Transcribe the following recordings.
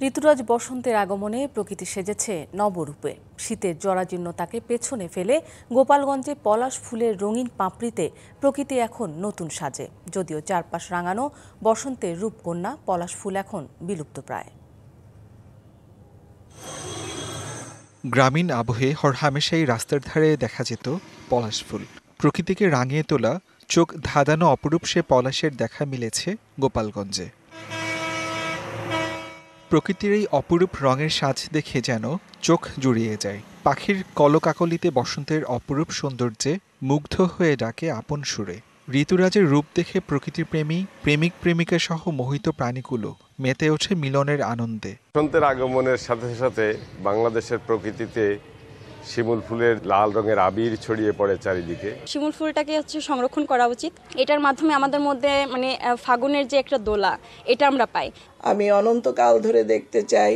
ঋতুরাজ বসন্তের আগমনে প্রকৃতি সেজেছে নবরূপে। শীতের জরাজীর্ণতাকে পেছনে ফেলে গোপালগঞ্জে পলাশ ফুলের রঙিন পাপড়িতে প্রকৃতি এখন নতুন সাজে। যদিও চারপাশ রাঙানো বসন্তের রূপকন্যা পলাশ ফুল এখন বিলুপ্তপ্রায়। গ্রামীণ আবহে হরহামেশাই রাস্তার ধারে দেখা যেত পলাশ ফুল। প্রকৃতিকে রাঙিয়ে তোলা, চোখ ধাঁধানো অপরূপ সে পলাশের দেখা মিলেছে গোপালগঞ্জে। প্রকৃতির এই অপরূপ রঙের সাজ দেখে যেন চোখ জুড়িয়ে যায়। পাখির কলকাকলিতে বসন্তের অপরূপ সৌন্দর্যে মুগ্ধ হয়ে ডাকে আপন সুরে। ঋতুরাজের রূপ দেখে প্রকৃতির প্রেমী, প্রেমিক প্রেমিকা সহ মোহিত প্রাণীগুলো মেতে ওঠে মিলনের আনন্দে। বসন্তের আগমনের সাথে সাথে বাংলাদেশের প্রকৃতিতে শিমুল ফুলের লাল রঙের আবির ছড়িয়ে পড়ে চারিদিকে। শিমুল ফুলটাকে সংরক্ষণ করা উচিত। এটার মাধ্যমে আমাদের মধ্যে ফাগুনের যে একটা দোলা, এটা আমরা পাই। আমি অনন্তকাল ধরে দেখতে চাই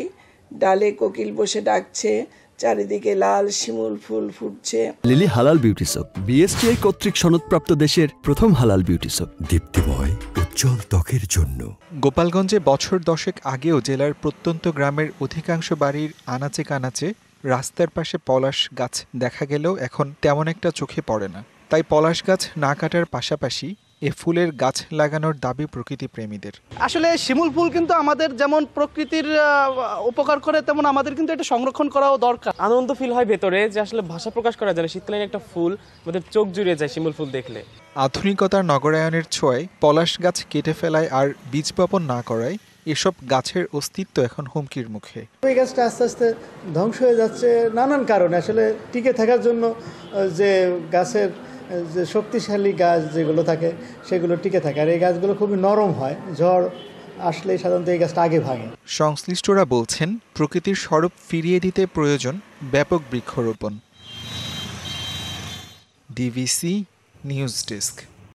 ডালে কোকিল বসে ডাকছে, চারিদিকে লাল শিমুল ফুল ফুটছে। লিলি হালাল বিউটি সোপ, বিএসটিআই কর্তৃক সনদপ্রাপ্ত দেশের প্রথম হালাল বিউটি সোপ, দীপ্তিময় উজ্জ্বল ত্বকের জন্য। গোপালগঞ্জে বছর দশেক আগেও জেলার প্রত্যন্ত গ্রামের অধিকাংশ বাড়ির আনাচে কানাচে রাস্তার পাশে পলাশ গাছ দেখা গেলেও এখন তেমন একটা চোখে পড়ে না। তাই পলাশ গাছ না কাটার পাশাপাশি এ ফুলের গাছ লাগানোর দাবি প্রকৃতি প্রেমীদের। আসলে শিমুল ফুল কিন্তু আমাদের যেমন প্রকৃতির উপকার করে, তেমন আমাদের কিন্তু এটা সংরক্ষণ করাও দরকার। আনন্দ ফিল হয় ভেতরে, যে আসলে ভাষা প্রকাশ করা যায় না। শীতকালীন একটা ফুল, আমাদের চোখ জুড়িয়ে যায় শিমুল ফুল দেখলে। আধুনিকতার নগরায়নের ছোঁয়ায় পলাশ গাছ কেটে ফেলায় আর বীজ বপন না করায় এসব গাছের অস্তিত্ব এখন হুমকির মুখে। এই গাছটা আস্তে আস্তে ধ্বংস হয়ে যাচ্ছে নানান কারণে। আসলে টিকে থাকার জন্য যে গাছের যে শক্তিশালী গাছ যেগুলো থাকে সেগুলো টিকে থাকে, আর এই গাছগুলো খুবই নরম হয়, ঝড় আসলেই সাধারণত এই গাছটা আগে ভাঙে। সংশ্লিষ্টরা বলছেন প্রকৃতির স্বরূপ ফিরিয়ে দিতে প্রয়োজন ব্যাপক বৃক্ষরোপণ। DVC news desk.